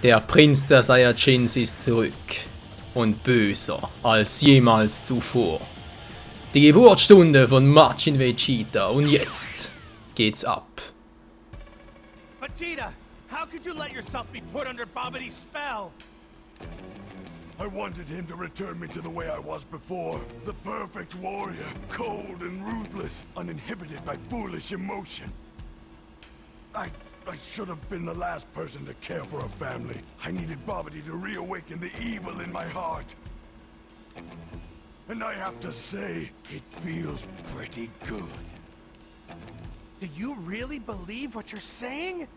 Der Prinz der Saiyajins ist zurück und böser als jemals zuvor. Die Geburtsstunde von Majin Vegeta und jetzt geht's ab. Vegeta, how could you let yourself be put under Babidi's spell? I wanted him to return me to the way I was before. The perfect warrior, cold and ruthless, uninhibited by foolish emotion. I should have been the last person to care for a family. I needed Babidi to reawaken the evil in my heart. And I have to say, it feels pretty good. Do you really believe what you're saying?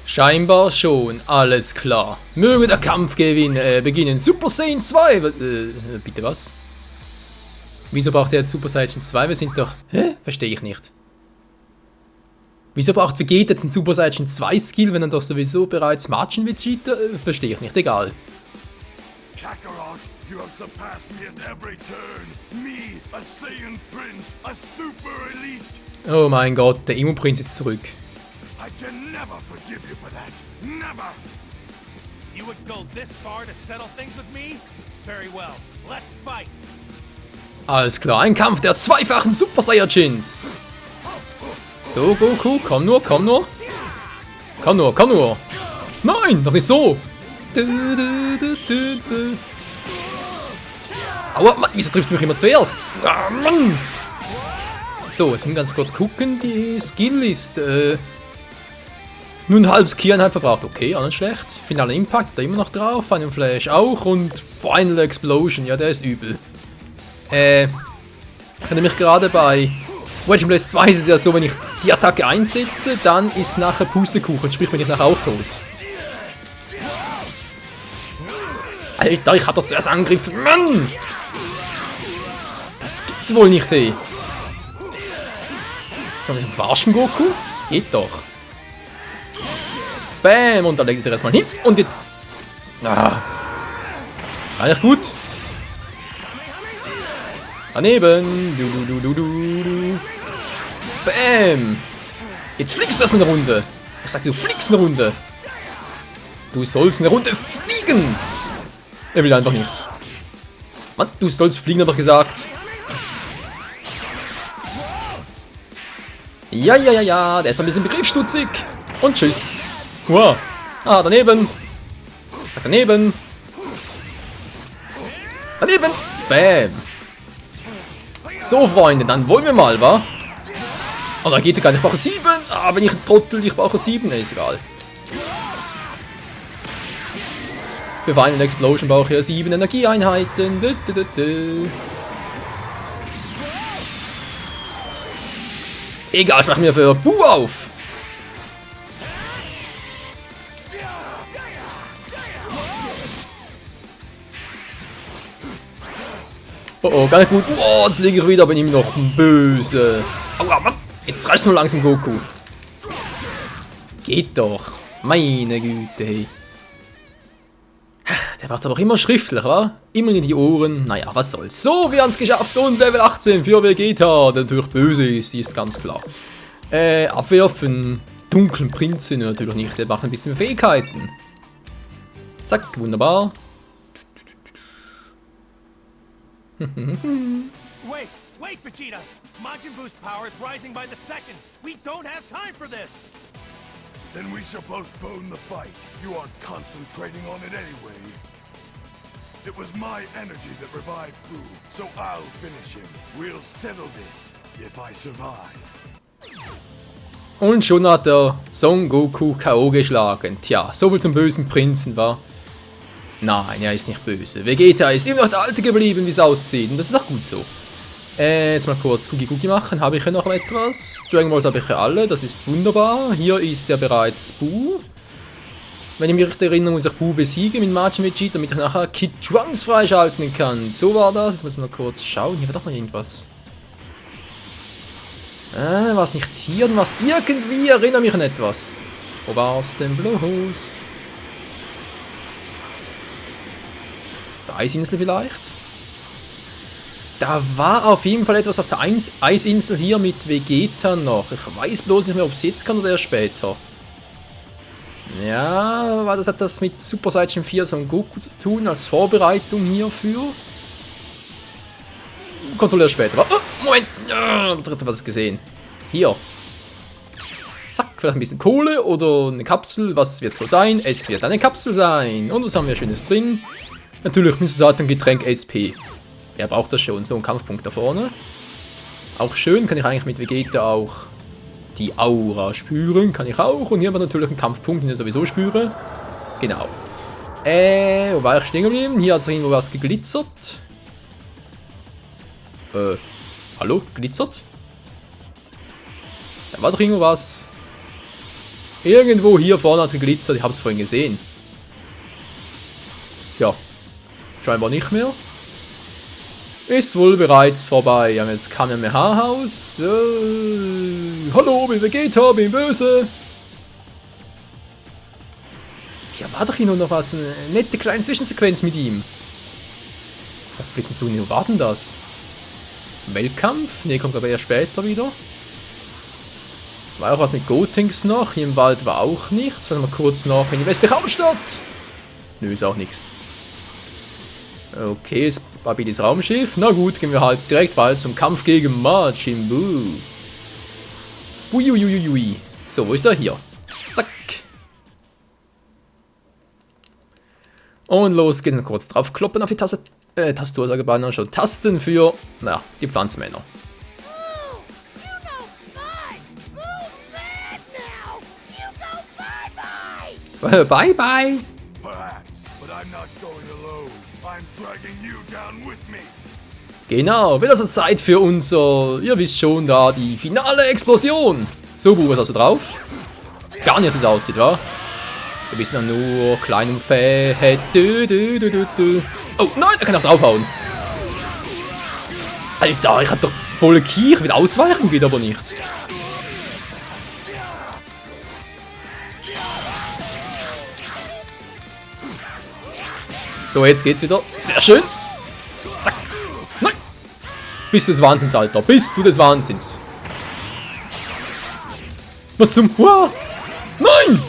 Scheinbar schon, alles klar. Möge der Kampf beginnen. Super Saiyan 2! Bitte was? Wieso braucht er jetzt Super Saiyan 2? Wir sind doch... Hä? Verstehe ich nicht. Wieso braucht Vegeta jetzt einen Super Saiyan 2 Skill, wenn er doch sowieso bereits Majin Vegeta? Verstehe ich nicht, egal. Kakarot, you have surpassed me at every turn. Me, a Saiyan Prince, a super elite. Oh mein Gott, der Emo-Prinz ist zurück. I can never forgive you for that. Never! You would go this far to settle things with me? Very well, let's fight! Alles klar, ein Kampf der zweifachen Super Saiyajins. So, Goku, komm nur, komm nur. Komm nur, komm nur. Nein, doch nicht so. Aua, Mann, wieso triffst du mich immer zuerst? Ah, Mann. So, jetzt müssen wir ganz kurz gucken. Die Skill ist nun ein halbes Ki-Einheit verbraucht. Okay, auch nicht schlecht. Finaler Impact, da immer noch drauf. Final Flash auch. Und Final Explosion, ja, der ist übel. Ich kann nämlich gerade bei Wedge Blaze 2 ist es ja so, wenn ich die Attacke einsetze, dann ist nachher Pustekuchen, sprich, bin ich nachher auch tot. Alter, ich hab doch zuerst angegriffen, Mann! Das gibt's wohl nicht, ey. Soll ich verarschen, Goku? Geht doch. Bam, und da legt er sich erstmal hin. Und jetzt... Ah. Eigentlich gut. Daneben. Du. Bam. Jetzt fliegst du erstmal eine Runde. Ich sag, du fliegst eine Runde. Du sollst eine Runde fliegen. Er will einfach nicht. Mann, du sollst fliegen, hab ich gesagt. Ja. Der ist ein bisschen begriffsstutzig. Und tschüss. Wow. Ah, daneben. Ich sag daneben. Daneben. Bam. So, Freunde, dann wollen wir mal, wa? Oh, da geht er gar nicht. Ich brauche 7. Ah, wenn ich ein Trottel, ich brauche 7. Nee, ist egal. Für Final Explosion brauche ich ja 7 Energieeinheiten. Egal, ich mache mir für Buu auf. Oh, gar nicht gut. Oh, jetzt liege ich wieder, bin ich noch böse. Aua, Mann. Jetzt reißt mal langsam, Goku. Geht doch. Meine Güte, hey. Der war aber auch immer schriftlich, wa? Immer in die Ohren. Naja, was soll's. So, wir haben es geschafft. Und Level 18 für Vegeta, der natürlich böse ist, ist ganz klar. Abwerfen. Dunklen Prinzen natürlich nicht. Der macht ein bisschen Fähigkeiten. Zack, wunderbar. Wait, Vegeta! Majin Buu's power is rising by the second. We don't have time for this. Then we shall postpone the fight. You aren't concentrating on it anyway. It was my energy that revived Buu, so I'll finish him. We'll settle this if I survive. Und schon hat der Son Goku K.O. geschlagen. Tja, soviel zum bösen Prinzen, war. Nein, er ist nicht böse. Vegeta ist immer noch der Alte geblieben, wie es aussieht. Und das ist auch gut so. Jetzt mal kurz Cookie machen. Habe ich ja noch etwas? Dragon Balls habe ich ja alle. Das ist wunderbar. Hier ist ja bereits Buu. Wenn ich mich richtig erinnere, muss ich Buu besiegen mit Majin Vegeta, damit ich nachher Kid Trunks freischalten kann. So war das. Jetzt muss ich mal kurz schauen. Hier war doch noch irgendwas. War es nicht hier? Dann war es irgendwie. Erinnere mich an etwas. Wo war es denn bloß? Der Eisinsel vielleicht? Da war auf jeden Fall etwas auf der Eisinsel hier mit Vegeta noch. Ich weiß bloß nicht mehr, ob es jetzt kann oder erst später. Ja, weil das hat das mit Super Saiyan 4 Son Goku zu tun, als Vorbereitung hierfür. Kontrolliere später. Oh, Moment! Ja, dritte was gesehen. Hier. Zack, vielleicht ein bisschen Kohle oder eine Kapsel. Was wird es wohl sein? Es wird eine Kapsel sein. Und was haben wir Schönes drin? Natürlich Mr. Satan Getränk SP. Wer braucht das schon? So ein Kampfpunkt da vorne. Auch schön, kann ich eigentlich mit Vegeta auch die Aura spüren. Kann ich auch. Und hier haben wir natürlich einen Kampfpunkt, den ich sowieso spüre. Genau. Wo war ich stehen geblieben? Hier hat es irgendwo was geglitzert. Hallo? Glitzert? Da war doch irgendwo was. Irgendwo hier vorne hat geglitzert. Ich habe es vorhin gesehen. Tja. Scheinbar nicht mehr. Ist wohl bereits vorbei. Wir haben jetzt Kamehameha-Haus. Hallo, bin Vegeta, bin böse. Ja, war doch hier nur noch was. Eine nette kleine Zwischensequenz mit ihm. Verflickten zu, wo war denn das? Weltkampf? Ne, kommt aber eher später wieder. War auch was mit Gotenks noch. Hier im Wald war auch nichts. Warte mal kurz nach in die westliche Hauptstadt. Nö, ist auch nichts. Okay, es war das Raumschiff. Na gut, gehen wir halt direkt weiter zum Kampf gegen Majin Buu. Uiuiuiui. So, wo ist er? Hier. Zack. Und los geht's. Kurz drauf kloppen auf die Tastatur, sage ich schon. Tasten für, naja, die Pflanzenmänner. Bye bye. Perhaps, but I'm not going alone. I'm dragging you down with me. Genau, wird also Zeit für unser, ihr wisst schon, da die finale Explosion. So, Bu, was hast du drauf? Gar nicht, wie es aussieht, wa? Du bist ja nur klein und fett. Oh, nein, er kann auch draufhauen. Alter, ich hab doch volle Kiech. Wieder ausweichen geht aber nicht. So, jetzt geht's wieder. Sehr schön. Zack. Nein. Bist du des Wahnsinns, Alter. Bist du des Wahnsinns. Was zum... Wow. Nein.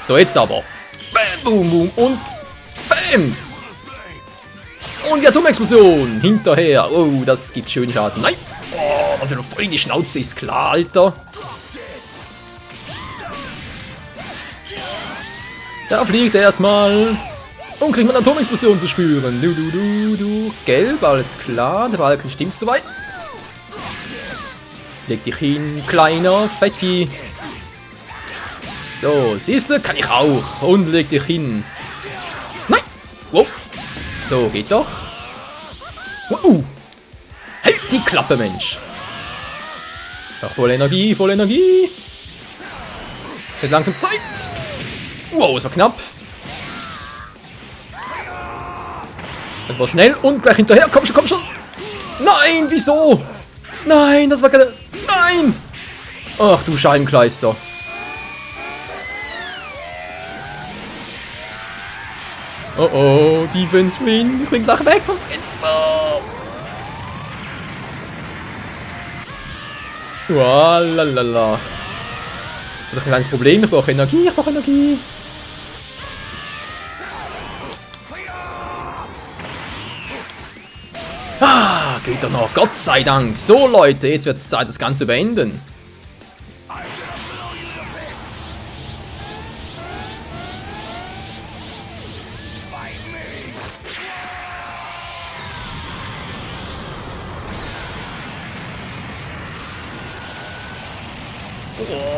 So, jetzt aber. Bam, boom, boom und Bams. Und die Atomexplosion. Hinterher. Oh, das gibt schön Schaden. Nein. Oh, wenn du voll in die Schnauze ist klar, Alter. Da fliegt er erstmal. Und kriegt man eine Atomexplosion zu spüren. Du. Gelb, alles klar. Der Balken stimmt soweit. Leg dich hin, kleiner Fetti. So, siehst du, kann ich auch. Und leg dich hin. Nein! Wow. So, geht doch. Wow. Halt die Klappe, Mensch. Ach, voll Energie, voll Energie. Wird langsam Zeit. Wow, es war knapp. Das war schnell und gleich hinterher. Komm schon, komm schon. Nein, wieso? Nein, das war keine... Nein! Ach du Scheibenkleister. Oh oh, Defense Win. Ich bin gleich weg vom Fenster. Walalala. Ich habe ein kleines Problem. Ich brauche Energie. Ah, geht doch noch. Gott sei Dank. So, Leute, jetzt wird es Zeit, das Ganze beenden.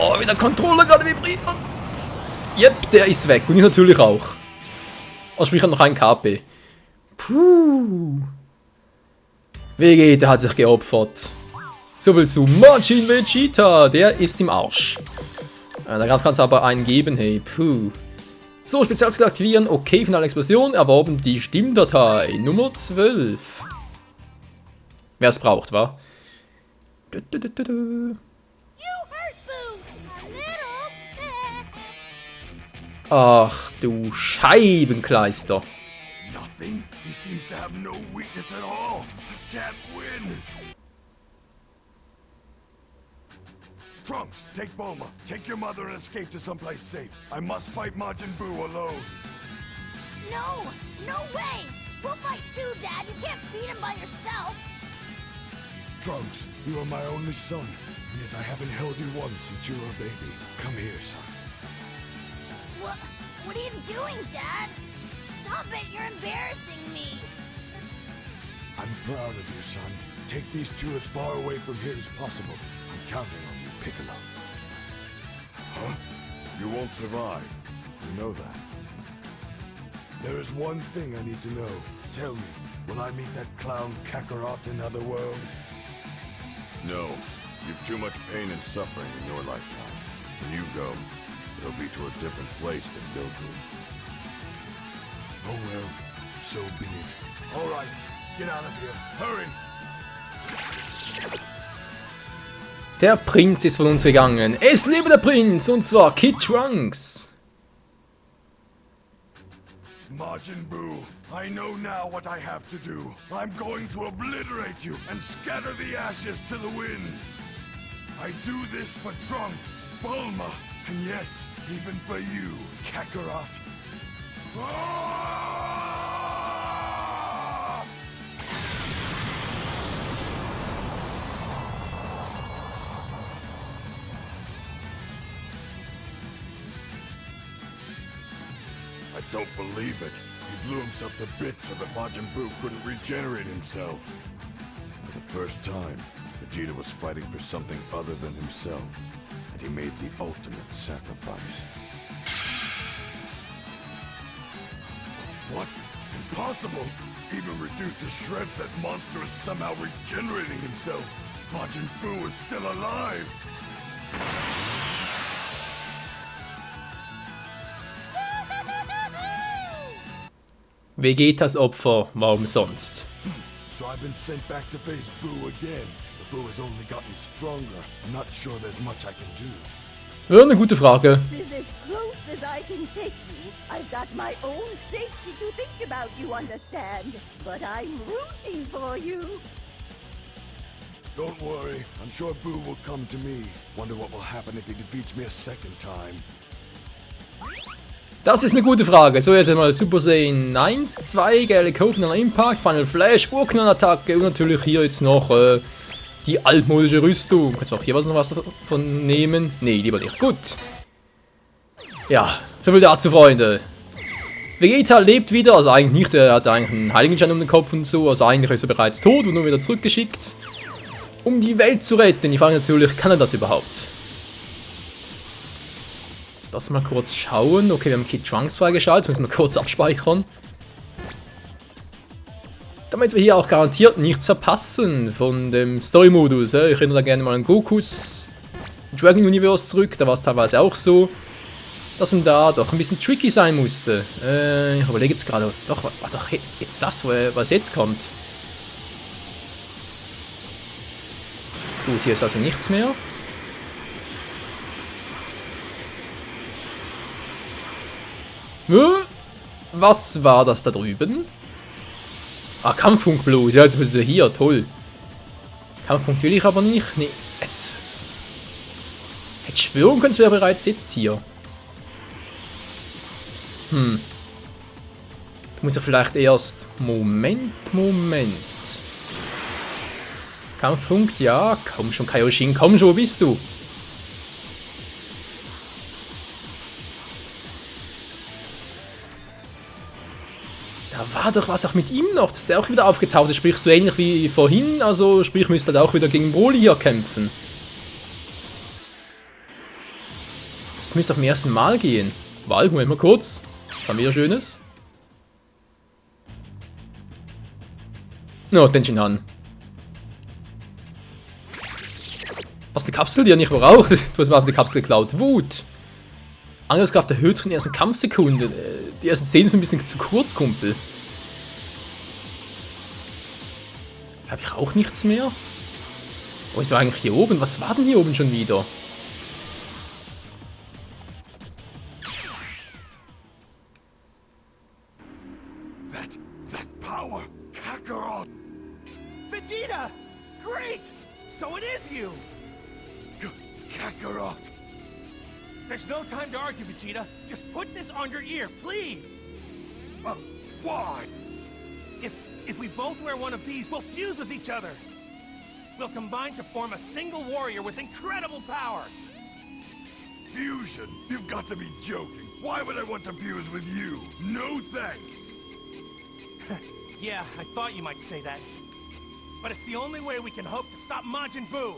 Oh, wie der Controller gerade vibriert. Yep, der ist weg. Und ich natürlich auch. Also sprich, noch ein KP. Puh. Vegeta hat sich geopfert. Soviel zu Majin Vegeta. Der ist im Arsch. Da kann es aber einen geben. Hey, puh. So, Spezialskill aktivieren. Okay, finale Explosion. Erworben die Stimmdatei. Nummer 12. Wer es braucht, wa? Ach du Scheibenkleister. Nothing? He seems to have no weakness at all. I can't win. Trunks, take Bulma. Take your mother and escape to someplace safe. I must fight Majin Buu alone. No! No way! We'll fight too, Dad. You can't beat him by yourself. Trunks, you are my only son, and yet I haven't held you once since you were a baby. Come here, son. What are you doing, Dad? Stop it! You're embarrassing me. I'm proud of you, son. Take these two as far away from here as possible. I'm counting on you, Piccolo. Huh? You won't survive. You know that. There is one thing I need to know. Tell me, will I meet that clown Kakarot in Otherworld? No. You've too much pain and suffering in your lifetime. When you go, it'll be to a different place than Goku. Oh well, so be it. All right, get out of here. Hurry! Der Prinz ist von uns gegangen. Es lebe der Prinz, und zwar Kid Trunks. Majin Buu, I know now what I have to do. I'm going to obliterate you and scatter the ashes to the wind. I do this for Trunks, Bulma, and yes, even for you, Kakarot. Ah! I don't believe it. He blew himself to bits so that Majin Buu couldn't regenerate himself. For the first time, Vegeta was fighting for something other than himself, and he made the ultimate sacrifice. What? Impossible! Even reduced to shreds, that monster is somehow regenerating himself. Majin Buu is still alive! Vegetas Opfer war umsonst. So I've been sent back to face Buu again. But Buu has only gotten stronger. I'm not sure there's much I can do. Ja, eine gute Frage. This is as close as I can take you. I've got my own safety to think about, you understand? But I'm rooting for you. Don't worry. I'm sure Buu will come to me. Wonder what will happen if he defeats me a second time. Das ist eine gute Frage. So, jetzt einmal Super Saiyan 1, 2, geile Final Impact, Final Flash, Urknall-Attacke und natürlich hier jetzt noch die altmodische Rüstung. Kannst du auch hier noch was davon nehmen? Nee, lieber nicht. Gut. Ja, soviel dazu, Freunde. Vegeta lebt wieder, also eigentlich nicht, er hat eigentlich einen Heiligenschein um den Kopf und so, also eigentlich ist er bereits tot und nur wieder zurückgeschickt, um die Welt zu retten. Die Frage natürlich, kann er das überhaupt? Das mal kurz schauen. Okay, wir haben Kid Trunks freigeschaltet. Müssen wir kurz abspeichern. Damit wir hier auch garantiert nichts verpassen von dem Story-Modus. Ich erinnere da gerne mal an Gokus Dragon Universe zurück. Da war es teilweise auch so, dass man da doch ein bisschen tricky sein musste. Ich überlege jetzt gerade. Doch, war doch jetzt das, was jetzt kommt. Gut, hier ist also nichts mehr. Was war das da drüben? Ah, Kampfpunktblut. Ja, jetzt müssen wir hier. Toll. Kampfpunkt will ich aber nicht. Nee, jetzt. Hätte schwören können, es wäre bereits jetzt hier. Da muss ja vielleicht erst. Moment. Kampfpunkt, ja. Komm schon, Kaioshin. Komm schon, wo bist du? Da war doch was auch mit ihm noch, dass der auch wieder aufgetaucht ist, sprich so ähnlich wie vorhin, also sprich müsste halt auch wieder gegen Broly hier kämpfen. Das müsste auch im ersten Mal gehen. Moment mal kurz. Was haben wir hier Schönes? No, Tenshinhan. Was, die Kapsel, die er nicht braucht? Du hast mir auf die Kapsel geklaut. Wut. Angriffskraft erhöht in der ersten Kampfsekunde. Die ersten 10 sind ein bisschen zu kurz, Kumpel. Habe ich auch nichts mehr? Wo ist er eigentlich hier oben? Was war denn hier oben schon wieder? That power! Kakarot! Vegeta! Great! So it is you! Kakarot! Kakarot! There's no time to argue, Vegeta. Just put this on your ear, please. Why? If we both wear one of these, we'll fuse with each other. We'll combine to form a single warrior with incredible power. Fusion? You've got to be joking. Why would I want to fuse with you? No thanks. Yeah, I thought you might say that. But it's the only way we can hope to stop Majin Buu.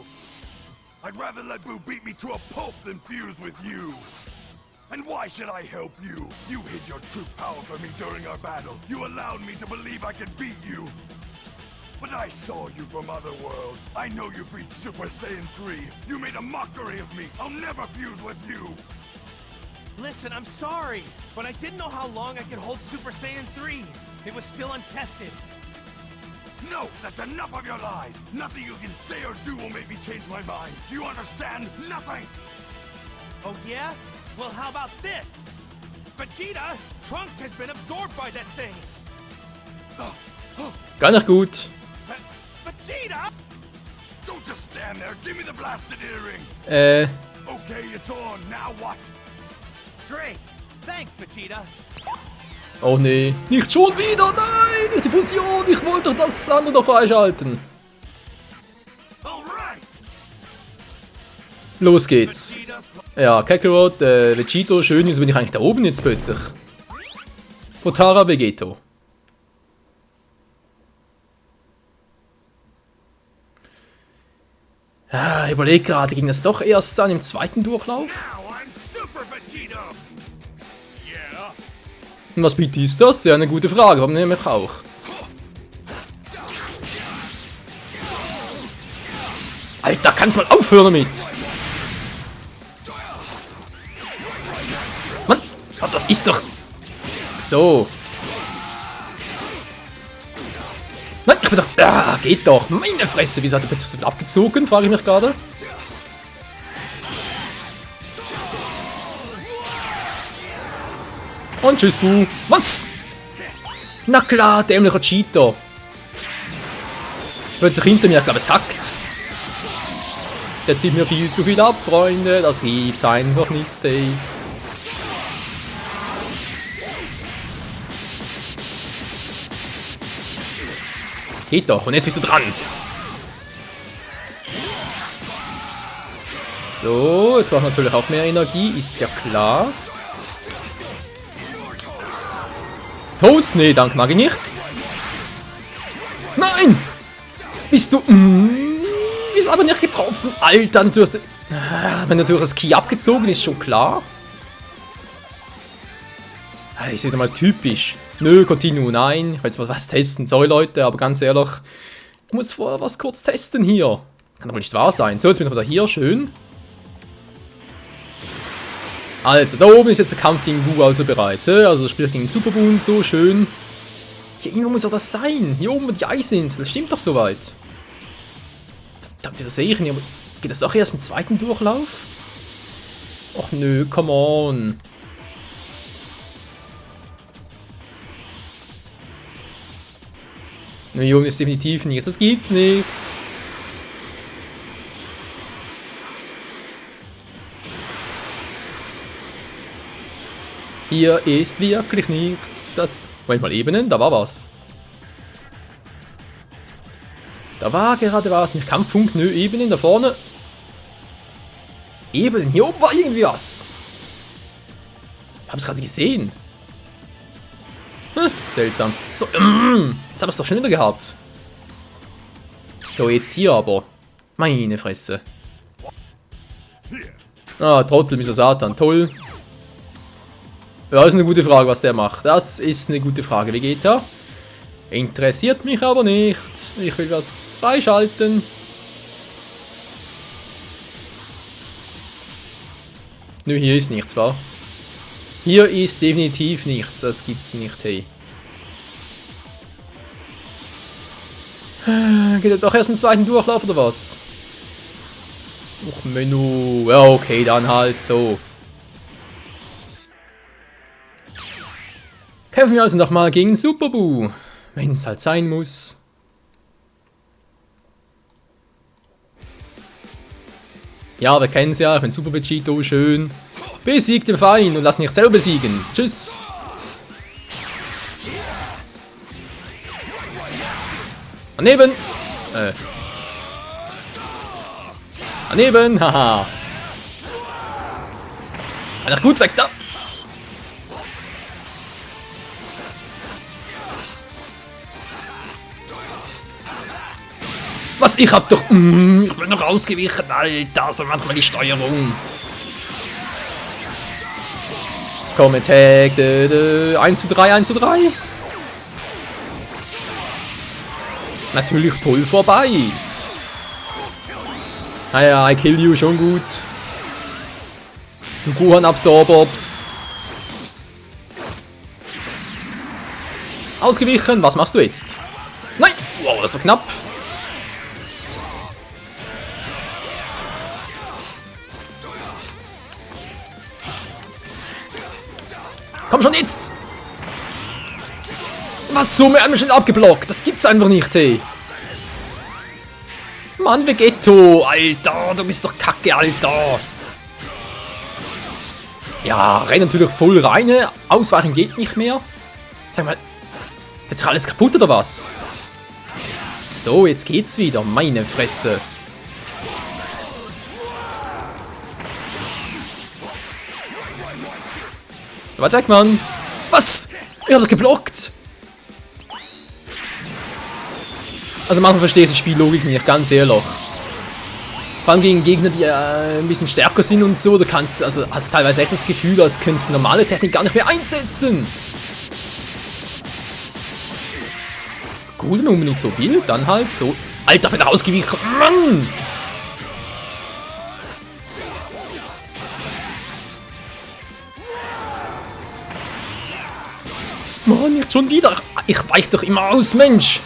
I'd rather let Boo beat me to a pulp than fuse with you. And why should I help you? You hid your true power from me during our battle. You allowed me to believe I could beat you. But I saw you from Otherworld. I know you've reached Super Saiyan 3. You made a mockery of me. I'll never fuse with you. Listen, I'm sorry, but I didn't know how long I could hold Super Saiyan 3. It was still untested. No, that's enough of your lies. Nothing you can say or do will make me change my mind. Do you understand? Nothing. Oh yeah? Well, how about this? Vegeta, Trunks has been absorbed by that thing. Gar nicht gut. Vegeta! Don't just stand there. Give me the blasted earring. Okay, it's on. Now what? Great. Thanks, Vegeta. Oh nee, nicht schon wieder, nein, nicht die Fusion, ich wollte doch das andere noch freischalten. Alright. Los geht's. Vegeta. Ja, Kakarot, Vegito, schön, wieso bin ich eigentlich da oben jetzt plötzlich? Potara Vegeto. Ah, ich überlege gerade, ging das doch erst dann im zweiten Durchlauf? Now I'm Super Vegeta. Yeah. Und was bitte ist das? Ja, eine gute Frage, warum nehme ich auch? Alter, kannst mal aufhören damit! Mann, oh, das ist doch... So. Nein, ich bin doch... Ah, geht doch. Meine Fresse, wieso hat er plötzlich so viel abgezogen, frage ich mich gerade. Und tschüss, Buu. Was? Na klar, dämlicher Cheater. Plötzlich hinter mir, ich glaube, es hackt. Der zieht mir viel zu viel ab, Freunde. Das gibt's einfach nicht, ey. Geht doch, und jetzt bist du dran. So, jetzt braucht man natürlich auch mehr Energie, ist ja klar. Toast? Nee, danke, mag ich nicht. Nein! Bist du... ist aber nicht getroffen. Alter, natürlich... wenn natürlich das Ki abgezogen ist, schon klar. Ist wieder mal typisch. Nö, Continue, nein. Ich will jetzt mal was testen. Sorry, Leute, aber ganz ehrlich, ich muss vorher was kurz testen hier. Kann doch nicht wahr sein. So, jetzt bin ich wieder hier. Schön. Also, da oben ist jetzt der Kampf gegen Buu also bereit. Also, das Spiel gegen Super Buu und so. Schön. Hier irgendwo muss doch das sein. Hier oben die Eisinsel. Das stimmt doch soweit. Verdammt, das sehe ich nicht. Geht das doch erst im zweiten Durchlauf? Och nö, come on. Nö, hier oben ist definitiv nicht. Das gibt's nicht. Hier ist wirklich nichts. Das... Moment mal, Ebenen, da war was. Da war gerade was. Nicht Kampfpunkt, nö, Ebenen, da vorne. Ebenen, hier oben war irgendwie was. Ich hab's gerade gesehen. Seltsam. So, jetzt haben wir es doch schon wieder gehabt. So, jetzt hier aber. Meine Fresse. Ah, Trottel, Mr. Satan, toll. Ja, ist eine gute Frage, was der macht. Das ist eine gute Frage. Vegeta. Interessiert mich aber nicht. Ich will was freischalten. Nö, hier ist nichts, wa? Hier ist definitiv nichts. Das gibt's nicht, hey. Geht er doch erst im zweiten Durchlauf, oder was? Och, Menü. Ja, okay, dann halt so. Kämpfen wir also nochmal gegen Super Buu. Wenn es halt sein muss. Ja, wir kennen es ja, ich bin Super Vegito, schön. Besieg den Feind und lass nicht selber besiegen. Tschüss. Daneben. Daneben, haha. Einer gut weg da. Was? Ich hab doch... ich bin noch ausgewichen, Alter. So manchmal die Steuerung. Komm, Attack. 1:3, 1:3. Natürlich voll vorbei. Naja, I kill you, schon gut. Du Gohan-Absorber. Ausgewichen, was machst du jetzt? Nein! Wow, das war knapp. Komm schon jetzt! Was, so mir einmal schnell abgeblockt? Das gibt's einfach nicht, hey. Mann, Vegeto, Alter, du bist doch kacke, Alter. Ja, renn natürlich voll rein, ausweichen geht nicht mehr. Sag mal, wird sich alles kaputt oder was? So, jetzt geht's wieder, meine Fresse. So, weit weg, Mann. Was? Ich hab doch geblockt. Also manchmal verstehe ich die Spiellogik nicht, ganz ehrlich. Vor allem gegen Gegner, die ein bisschen stärker sind und so, du kannst, also hast teilweise echt das Gefühl, als könntest du normale Technik gar nicht mehr einsetzen. Gut, wenn du unbedingt so will, dann halt so. Alter, bin ausgewichen, Mann! Mann, nicht schon wieder. Ich weich doch immer aus, Mensch.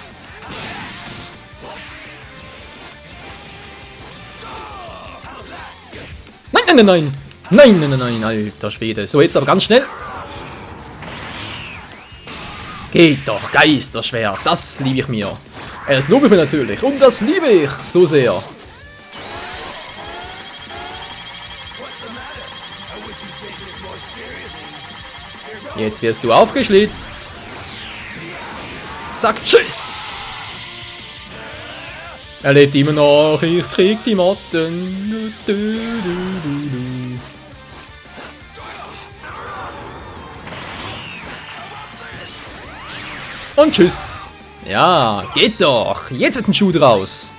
Nein, nein, nein, nein. Nein, nein, nein, nein, alter Schwede. So, jetzt aber ganz schnell. Geht doch, Geisterschwert. Das liebe ich mir. Das lobe ich mir natürlich. Und das liebe ich so sehr. Jetzt wirst du aufgeschlitzt. Sag Tschüss. Er lebt immer noch. Ich krieg die Motten. Und tschüss. Ja, geht doch. Jetzt wird ein Schuh draus.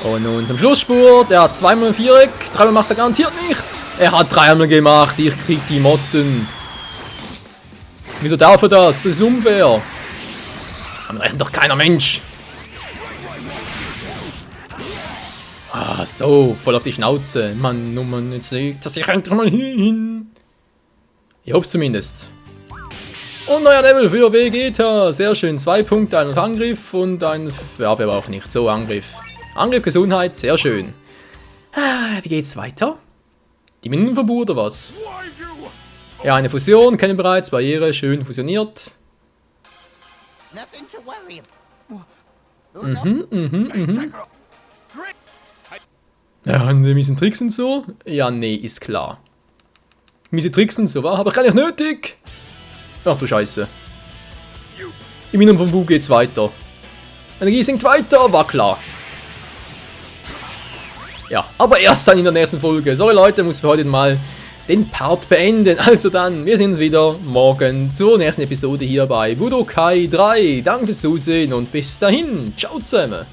Und nun zum Schlussspurt. Er hat zweimal Viereck. Dreimal macht er garantiert nicht. Er hat dreimal gemacht. Ich krieg die Motten. Wieso darf er das? Das ist unfair. Damit rechnet doch keiner Mensch. Ah, so. Voll auf die Schnauze. Mann, oh Mann, jetzt legt er sich endlich mal hin. Ich hoffe zumindest. Und neuer Level für Vegeta. Sehr schön. 2 Punkte, ein Angriff und ein... Ja, wer auch nicht. So, Angriff. Angriff, Gesundheit, sehr schön. Wie geht's weiter? Die Minenverbot oder was? Ja, eine Fusion, kennen bereits, Barriere, schön fusioniert. Ja, miese Tricks und so? Ja, nee, ist klar. Miese Tricks und so, war aber gar nicht nötig. Ach du Scheiße. Im Minenverbot geht's weiter. Energie sinkt weiter, war klar. Ja, aber erst dann in der nächsten Folge. Sorry Leute, muss für heute mal den Part beenden. Also dann, wir sehen uns wieder morgen zur nächsten Episode hier bei Budokai 3. Danke fürs Zusehen und bis dahin. Ciao zusammen.